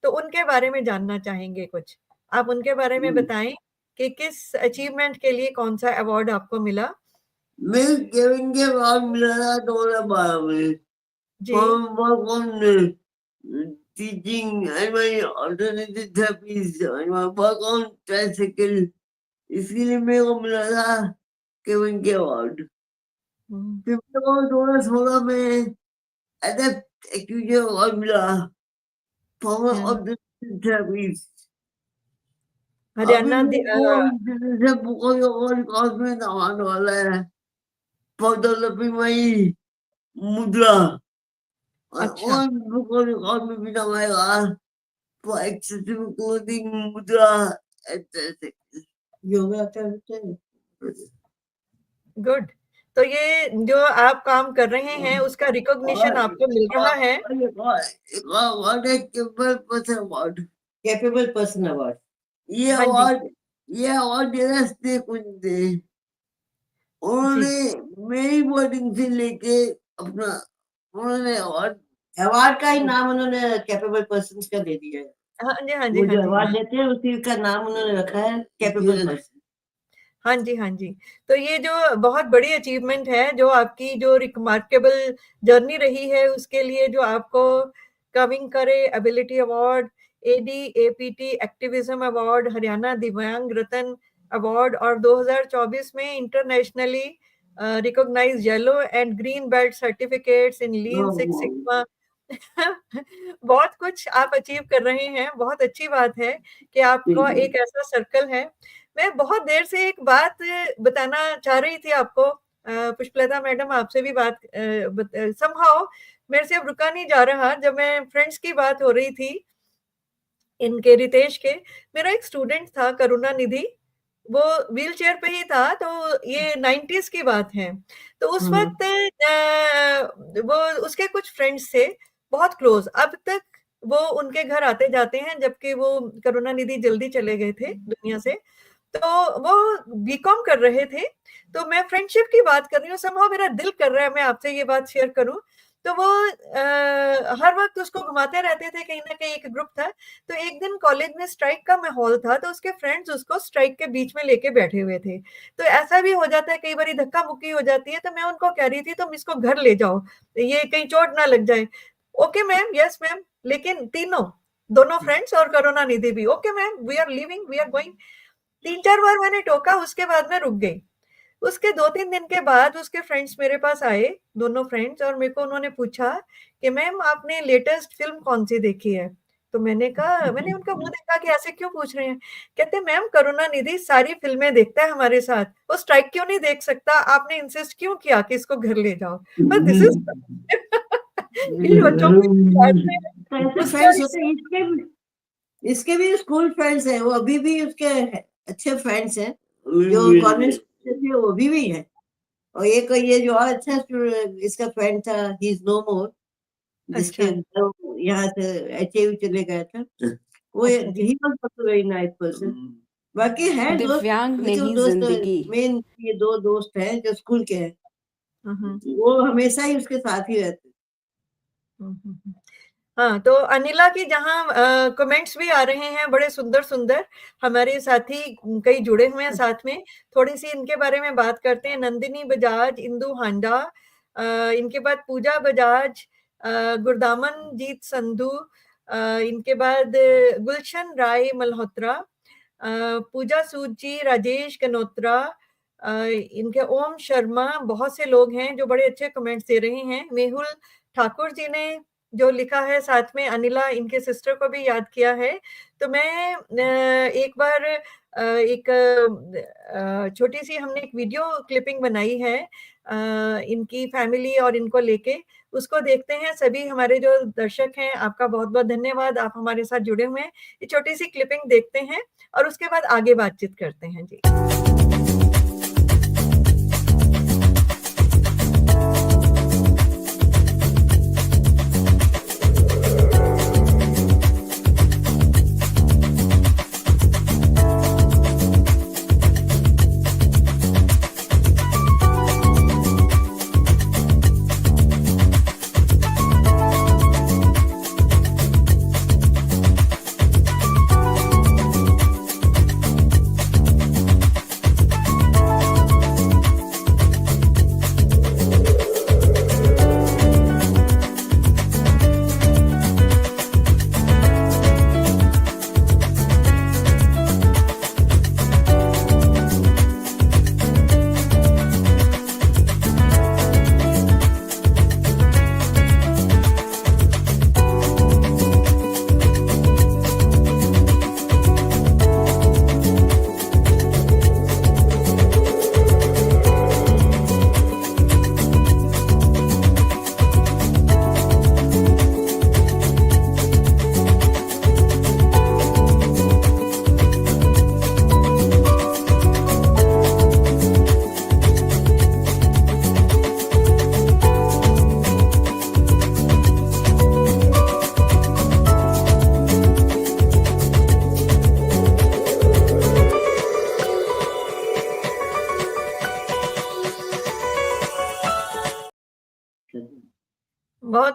तो उनके बारे में जानना चाहेंगे कुछ। आप उनके बारे में बताएं कि किस अचीवमेंट के लिए कौन सा अवार्ड आपको मिला। मैं केविन के बाद मिला था 2012 में जी teaching and my alternative therapies and my work on tricycle, इसलिए मेरे को मिला था केविन के अवार्ड। फिर मेरे को 2016 में एडेप्ट एक्टिविटी अवार्ड मिला for my alternative therapies। Haryana बहुत अवार्ड में आने वाला है फॉर डेवलपिंग माई मुद्रा। अच्छा। और में भी नवाएगा for accessible clothing, मुद्रा, etc. योगा करते हैं। गुड, तो ये जो आप काम कर रहे हैं उसका रिकॉग्निशन आपको मिल रहा है। कैपेबल पर्सन अवार्ड, ये हाँ जी। अवार्ड देना कुछ दे, उन्होंने मेरी बोर्डिंग से लेके अपना उन्होंने अवार्ड का ही नाम उन्होंने कैपेबल पर्सन का दे दिया है। हाँ जी, हाँ जी, वो हाँ जो जी। अवार्ड देते हैं उसी का नाम उन्होंने रखा है कैपेबल पर्सन। हाँ जी, हाँ जी। तो ये जो बहुत बड़ी अचीवमेंट है, जो आपकी जो रिमार्केबल जर्नी रही है, उसके लिए जो आपको कमिंग करे ability award, ADAPT activism award, Haryana Divyang Ratna award और 2024 में internationally recognised yellow and green belt certificates in lean six sigma. बहुत कुछ आप अचीव कर रहे हैं। बहुत अच्छी बात है कि आपका एक ऐसा सर्कल है। मैं बहुत देर से एक बात बताना चाह रही थी आपको, पुष्पलता मैडम, आपसे भी बात समहाउ मेरे से अब रुका नहीं जा रहा। जब मैं फ्रेंड्स की बात हो रही थी इनके रितेश के, मेरा एक स्टूडेंट था करुणा निधि, वो व्हील चेयर पे ही था। तो ये 90s की बात है। तो उस वक्त वो उसके कुछ फ्रेंड्स थे बहुत क्लोज, अब तक वो उनके घर आते जाते हैं, जबकि वो करुणा निधि जल्दी चले गए थे दुनिया से। तो वो बीकॉम कर रहे थे। तो मैं फ्रेंडशिप की बात कर रही हूँ, समहाउ मेरा दिल कर रहा है मैं आपसे ये बात शेयर करूं। तो वो हर वक्त उसको घुमाते रहते थे, कहीं ना कहीं एक ग्रुप था। तो एक दिन कॉलेज में स्ट्राइक का माहौल था, तो उसके फ्रेंड्स उसको स्ट्राइक के बीच में लेके बैठे हुए थे। तो ऐसा भी हो जाता है, कई बार धक्का मुक्की हो जाती है। तो मैं उनको कह रही थी तुम इसको घर ले जाओ, ये कहीं चोट ना लग जाए। Okay ma'am, yes ma'am. लेकिन दोनों फ्रेंड्स और करुणा निधि भी, okay ma'am, we are leaving, we are going. 3-4 बार मैंने टोका, उसके बाद में रुक गई। उसके 2-3 दिन के बाद उसके फ्रेंड्स मेरे पास आए, दोनों फ्रेंड्स, और मेरे को उन्होंने पूछा कि मैम आपने लेटेस्ट फिल्म कौन सी देखी है। तो मैंने उनका मुंह देखा कि ऐसे क्यों पूछ रहे हैं। कहते मैम करुणा निधि सारी फिल्में देखता है हमारे साथ, वो स्ट्राइक क्यों नहीं देख सकता, आपने इंसिस्ट क्यों किया कि इसको घर ले जाओ। पर दिस इज बच्चों इसके भी स्कूल फ्रेंड्स हैं, वो अभी भी उसके अच्छे फ्रेंड्स हैं, जो कॉलेज से थे वो भी है। और ये जो और अच्छा इसका फ्रेंड था, ही इज नो मोर, जिसके यहाँ से एचआईवी चले गया था, वो he was also very nice person. बाकी है दिव्यांग नहीं जिंदगी, मेन ये 2 दोस्त हैं जो स्कूल के हैं, वो हमेशा ही उसके साथ ही रहते। हाँ, तो अनिला की जहाँ कमेंट्स भी आ रहे हैं बड़े सुंदर सुंदर, हमारे साथी कई जुड़े हुए हैं साथ में। थोड़ी सी इनके बारे में बात करते हैं। नंदिनी बजाज, इंदु हांडा, इनके बाद पूजा बजाज, गुरदामन जीत संधू, इनके बाद गुलशन राय मल्होत्रा, पूजा सूद जी, राजेश गनोत्रा, इनके ओम शर्मा, बहुत से लोग हैं जो बड़े अच्छे कमेंट्स दे रहे हैं। मेहुल ठाकुर जी ने जो लिखा है, साथ में अनिला इनके सिस्टर को भी याद किया है। तो मैं एक बार एक छोटी सी हमने एक वीडियो क्लिपिंग बनाई है इनकी फैमिली और इनको लेके, उसको देखते हैं। सभी हमारे जो दर्शक हैं, आपका बहुत बहुत धन्यवाद, आप हमारे साथ जुड़े हुए हैं। ये छोटी सी क्लिपिंग देखते हैं और उसके बाद आगे बातचीत करते हैं जी।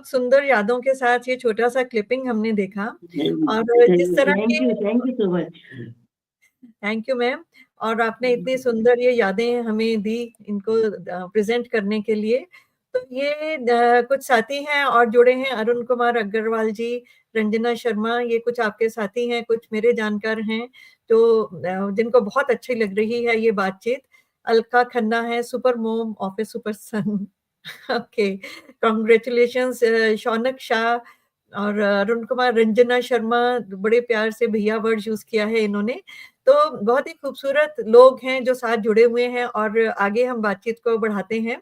बहुत सुंदर यादों के साथ ये छोटा-सा क्लिपिंग हमने देखा और जिस तरह thank you so much. Thank you ma'am और आपने इतनी सुंदर ये यादें हमें दी इनको प्रेजेंट करने के लिए। तो ये कुछ साथी हैं और जुड़े हैं अरुण कुमार अग्रवाल जी, रंजना शर्मा, ये कुछ आपके साथी हैं, कुछ मेरे जानकार हैं जो जिनको बहुत अच्छी लग रही है ये बातचीत। अलका खन्ना है, super mom of a super son. Okay, congratulations Shaunak Shah और अरुण कुमार, रंजना शर्मा, बड़े प्यार से भैया वर्ड यूज किया है इन्होंने। तो बहुत ही खूबसूरत लोग हैं जो साथ जुड़े हुए हैं और आगे हम बातचीत को बढ़ाते हैं।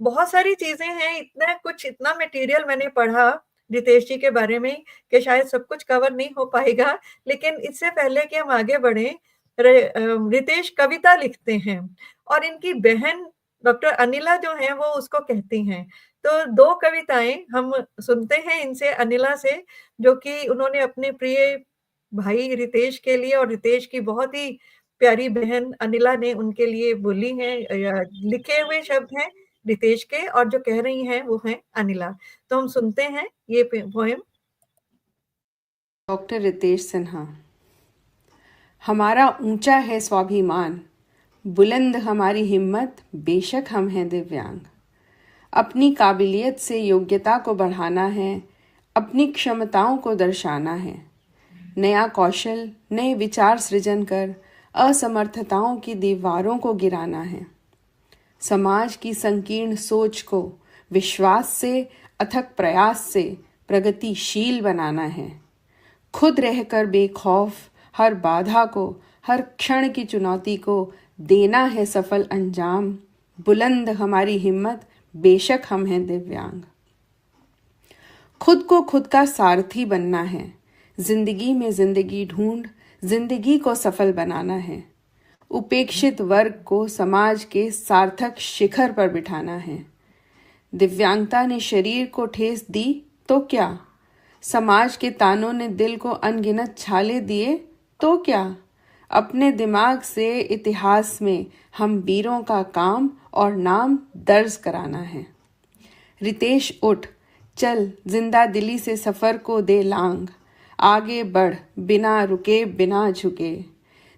बहुत सारी चीजें हैं, इतना कुछ, इतना मटेरियल मैंने पढ़ा रितेश जी के बारे में कि शायद सब कुछ कवर नहीं हो पाएगा। लेकिन इससे पहले कि हम आगे बढ़े, रितेश कविता लिखते हैं और इनकी बहन डॉक्टर अनिला जो है वो उसको कहती हैं। तो दो कविताएं हम सुनते हैं इनसे, अनिला से, जो कि उन्होंने अपने प्रिय भाई रितेश के लिए और रितेश की बहुत ही प्यारी बहन अनिला ने उनके लिए बोली हैं। लिखे हुए शब्द हैं रितेश के और जो कह रही हैं वो हैं अनिला। तो हम सुनते हैं ये पोएम। डॉक्टर रितेश सिन्हा। हमारा ऊंचा है स्वाभिमान, बुलंद हमारी हिम्मत, बेशक हम हैं दिव्यांग। अपनी काबिलियत से योग्यता को बढ़ाना है, अपनी क्षमताओं को दर्शाना है। नया कौशल, नए विचार सृजन कर असमर्थताओं की दीवारों को गिराना है। समाज की संकीर्ण सोच को विश्वास से, अथक प्रयास से प्रगतिशील बनाना है। खुद रहकर बेखौफ हर बाधा को, हर क्षण की चुनौती को देना है सफल अंजाम। बुलंद हमारी हिम्मत, बेशक हम हैं दिव्यांग। खुद को खुद का सारथी बनना है, जिंदगी में जिंदगी ढूंढ जिंदगी को सफल बनाना है। उपेक्षित वर्ग को समाज के सार्थक शिखर पर बिठाना है। दिव्यांगता ने शरीर को ठेस दी तो क्या, समाज के तानों ने दिल को अनगिनत छाले दिए तो क्या। अपने दिमाग से इतिहास में हम वीरों का काम और नाम दर्ज कराना है। रितेश उठ, चल जिंदा दिली से सफर को दे लांग। आगे बढ़ बिना रुके बिना झुके।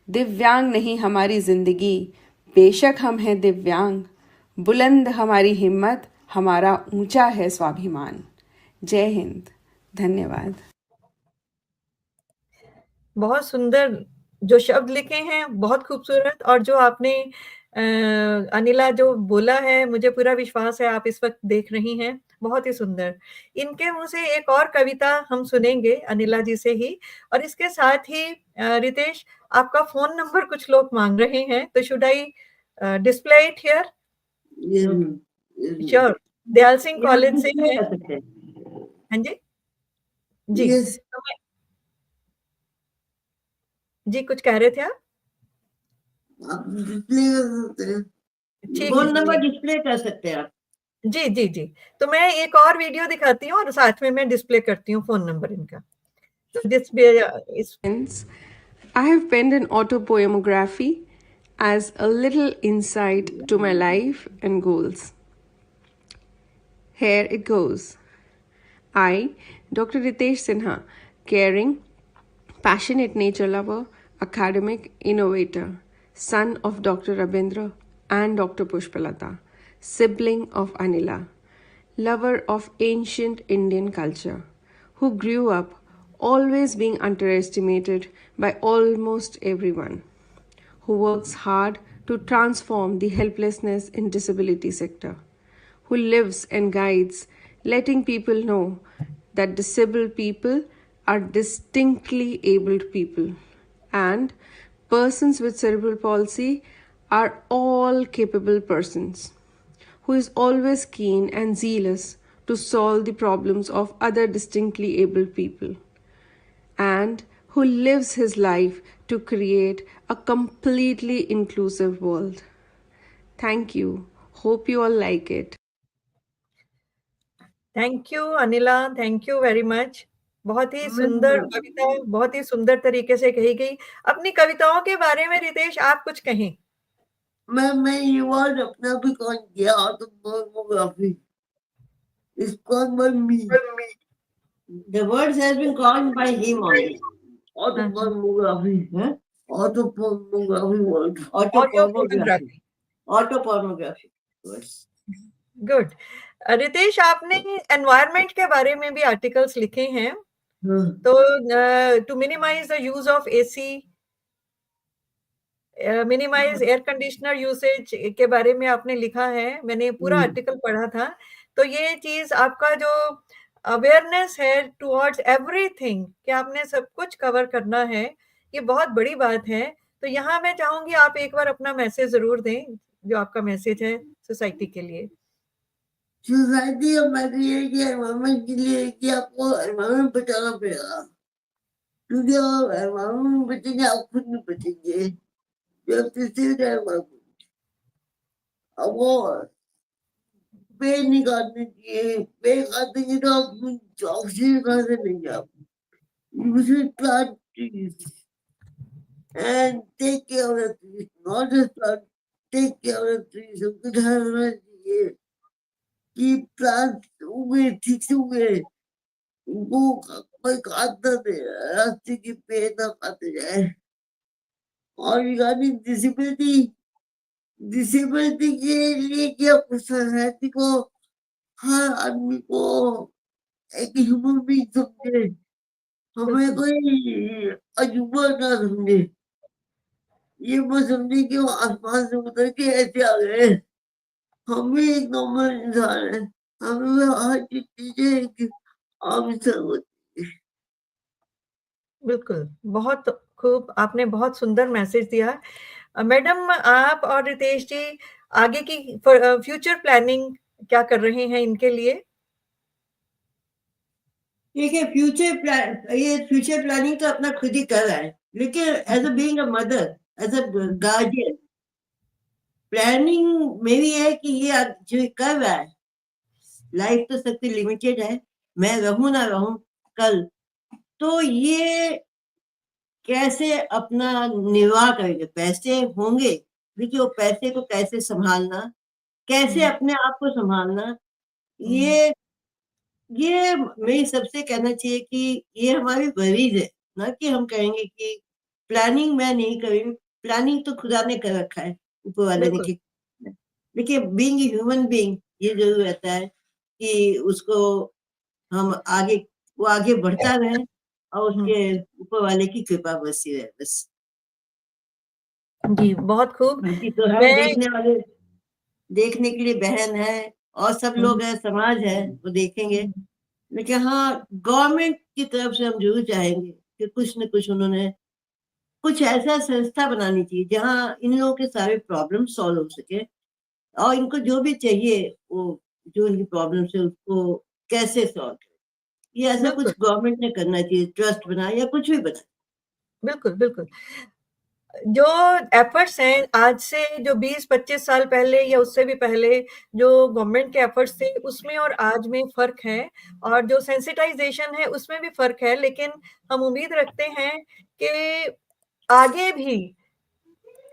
दिव्यांग नहीं हमारी जिंदगी, बेशक हम हैं दिव्यांग। बुलंद हमारी हिम्मत, हमारा ऊंचा है स्वाभिमान। जय हिंद। धन्यवाद। बहुत सुंदर जो शब्द लिखे हैं, बहुत खूबसूरत। और जो आपने अनिला जो बोला है, मुझे पूरा विश्वास है आप इस वक्त देख रही हैं, बहुत ही सुंदर। इनके मुंह से एक और कविता हम सुनेंगे अनिला जी से ही। और इसके साथ ही रितेश, आपका फोन नंबर कुछ लोग मांग रहे हैं, तो should I display it here? Sure. Dayal Singh college से है। हाँ जी जी। Yes. तो जी कुछ कह रहे थे आप? आप डिस्प्ले कर सकते हैं। ठीक फोन है, नंबर ठीक। डिस्प्ले कर सकते हैं आप। जी जी जी। तो मैं एक और वीडियो दिखाती हूँ और साथ में मैं डिस्प्ले करती हूँ फोन नंबर इनका। तो इस Friends, I have penned an autopoemography as a little insight to my life and goals. Here it goes. I, Dr. Ritesh Sinha, caring, passionate nature lover, academic innovator, son of Dr. Rabindra and Dr. Pushpalata, sibling of Anila, lover of ancient Indian culture, who grew up always being underestimated by almost everyone, who works hard to transform the helplessness in disability sector, who lives and guides, letting people know that disabled people are distinctly abled people and persons with cerebral palsy are all capable persons, who is always keen and zealous to solve the problems of other distinctly abled people, and who lives his life to create a completely inclusive world. Thank you. Hope you all like it. Thank you Anila, thank you very much. बहुत ही सुंदर कविता, बहुत ही सुंदर तरीके से कही गई। अपनी कविताओं के बारे में रितेश आप कुछ कहें। मैं ये वर्ड अपना भी कौन किया autobiography. It's called by me. The words has been coined by him only. Autopornography. Huh? Autopornography word. Autopornography. Autopornography. Words. Good. Ritesh, आपने एनवायरनमेंट के बारे में भी आर्टिकल्स लिखे हैं, हाँ, तो to minimise the use of AC, minimise air conditioner usage के बारे में आपने लिखा है। मैंने पूरा आर्टिकल पढ़ा था। तो ये चीज आपका जो अवेयरनेस है टुवर्ड्स एवरीथिंग कि आपने सब कुछ कवर करना है, ये बहुत बड़ी बात है। तो यहाँ मैं चाहूंगी आप एक बार अपना मैसेज जरूर दें, जो आपका मैसेज है सोसाइटी के लिए। सोसाइटी हमारी है कि एनवायरमेंट के लिए कि आपको एनवायरमेंट बचाना पड़ेगा, क्योंकि आप एनवायरमेंट बचेंगे आप खुद नहीं बचेंगे। जब आपको पेड़ नहीं काटने चाहिए, पेड़ काटेंगे तो आप ऑक्सीजन कहाँ से लेंगे आप? You should plant trees and take care of the trees, not just plant, take care of the trees। हमको ध्यान रखना चाहिए कि प्लांट उगे ठीक से उगे, उनको कोई काटना नहीं, रास्ते के पेड़ ना काटे जाए। और रिगार्डिंग डिसेबिलिटी, डिसेबिलिटी के लिए क्या सोसाइटी को, हर आदमी को एक ह्यूमन बीइंग समझे, हमें कोई अजूबा ना समझे। ये मत समझे कि वो आसमान से उतर के ऐसे आ गए। हम भी एक नॉर्मल इंसान है, हमें हर चीजें एक आम इंसान होती है। बिल्कुल, बहुत खूब, आपने बहुत सुंदर मैसेज दिया। मैडम, आप और रितेश जी आगे की फ्यूचर प्लानिंग क्या कर रहे हैं इनके लिए? ठीक है, फ्यूचर प्लानिंग तो अपना खुद ही कर रहा है, लेकिन as a being a mother, as a guardian, planning मेरी है कि ये जो कर रहा है, लाइफ तो सबकी लिमिटेड है, मैं रहूं ना रहूं कल, तो ये कैसे अपना निर्वाह करेंगे, पैसे होंगे, देखिए वो पैसे को कैसे संभालना, कैसे अपने आप को संभालना, ये मेरी सबसे कहना चाहिए कि ये हमारी वरीज है, ना कि हम कहेंगे कि प्लानिंग मैं नहीं करूंगी, प्लानिंग तो खुदा ने कर रखा है, ऊपर वाले ने। बिल्कुल। देखिए बीइंग ह्यूमन बीइंग ये जरूर रहता है कि उसको हम आगे, वो आगे बढ़ता रहे और उसके ऊपर वाले की कृपा बरसी रहे, बस। जी, बहुत खूब। बाकी तो हम मैं देखने वाले, देखने के लिए बहन है और सब लोग है, समाज है, वो देखेंगे। लेकिन हाँ, गवर्नमेंट की तरफ से हम जरूर चाहेंगे कि कुछ न कुछ उन्होंने कुछ ऐसा संस्था बनानी चाहिए जहाँ इन लोगों के सारे प्रॉब्लम सॉल्व हो सके, और इनको जो भी चाहिए वो, जो इनकी प्रॉब्लम है उसको कैसे सॉल्व करे, ये ऐसा बिल्कुल, कुछ गवर्नमेंट ने करना चाहिए, ट्रस्ट बनाए या कुछ भी बनाए। बिल्कुल, बिल्कुल। जो एफर्ट्स हैं आज से जो 20-25 साल पहले या उससे भी पहले जो गवर्नमेंट के एफर्ट्स थे, उसमें और आज में फ़र्क है, और जो सेंसिटाइज़ेशन है उसमें भी फ़र्क है। लेकिन हम उम्मीद रखते हैं कि आगे भी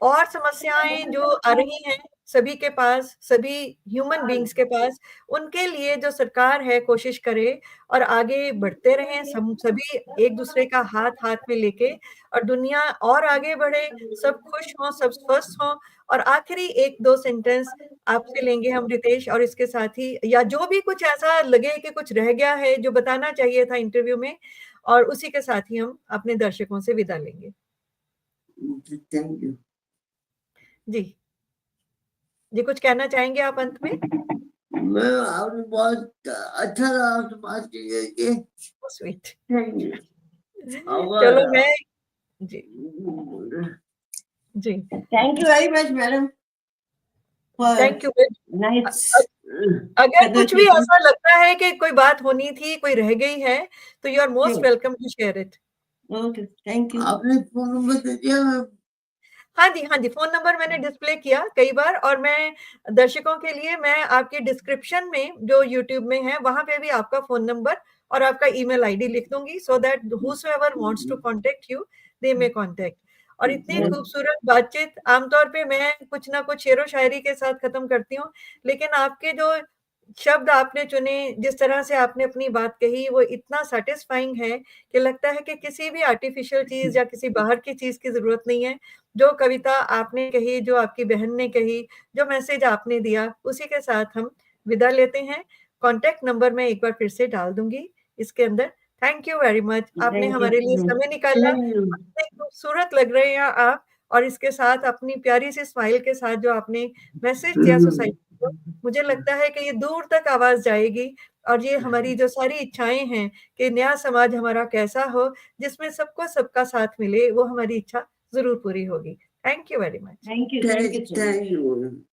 और समस्याएँ जो आ रही हैं सभी के पास, सभी ह्यूमन बीइंग्स के पास, उनके लिए जो सरकार है कोशिश करे और आगे बढ़ते रहें, सभी एक-दूसरे का हाथ-हाथ में लेके, और दुनिया और आगे बढ़े, सब खुश हों, सब स्वस्थ हों। और आखिरी 1-2 सेंटेंस आपसे लेंगे हम रितेश, और इसके साथ ही या जो भी कुछ ऐसा लगे कि कुछ रह गया है जो बताना चाहिए था इंटरव्यू में, और उसी के साथ ही हम अपने दर्शकों से विदा लेंगे। Thank you. जी। जी, कुछ कहना चाहेंगे आप अंत में? मैं आपने बहुत अच्छा लगा आपसे बात करके। स्वीट। Thank you. चलो मैं जी, जी, thank you very much madam for thank you. Nice अगर कुछ भी कन्वर्सेशन। ऐसा लगता है कि कोई बात होनी थी, कोई रह गई है, तो you are most welcome to share it. Okay, thank you. आपने फोन नंबर दे दिया? हाँ जी, फ़ोन नंबर मैंने डिस्प्ले किया कई बार, और मैं दर्शकों के लिए मैं आपके डिस्क्रिप्शन में जो यूट्यूब में है, वहाँ पे भी आपका फ़ोन नंबर और आपका ईमेल आईडी लिख दूँगी, so that whosoever wants to contact you, they may contact. और इतनी खूबसूरत बातचीत, आमतौर पे मैं कुछ ना कुछ शेरो-शायरी के साथ खत्म करती हूँ, लेकिन आपके जो शब्द आपने चुने, जिस तरह से आपने अपनी बात कही, वो इतना सैटिस्फाइंग है कि लगता है कि किसी भी आर्टिफिशियल चीज़ या किसी बाहर की चीज़ की ज़रूरत नहीं है। जो कविता आपने कही, जो आपकी बहन ने कही, जो मैसेज आपने दिया, उसी के साथ हम विदा लेते हैं। कॉन्टैक्ट नंबर मैं एक बार फिर से डाल दूँगी इसके अंदर। Thank you very much. आपने Thank हमारे लिए you. समय निकाला। Thank you. इतने खूबसूरत लग रहे हैं आप, और इसके साथ अपनी प्यारी सी स्माइल के साथ जो आपने मैसेज दिया सोसाइटी को, मुझे लगता है कि ये दूर तक आवाज़ जाएगी, और ये हमारी जो सारी इच्छाएँ हैं कि नया समाज हमारा कैसा हो, जिसमें सबको सबका साथ मिले, वो हमारी इच्छा ज़रूर पूरी होगी। Thank you very much. Thank you so much. Thank you.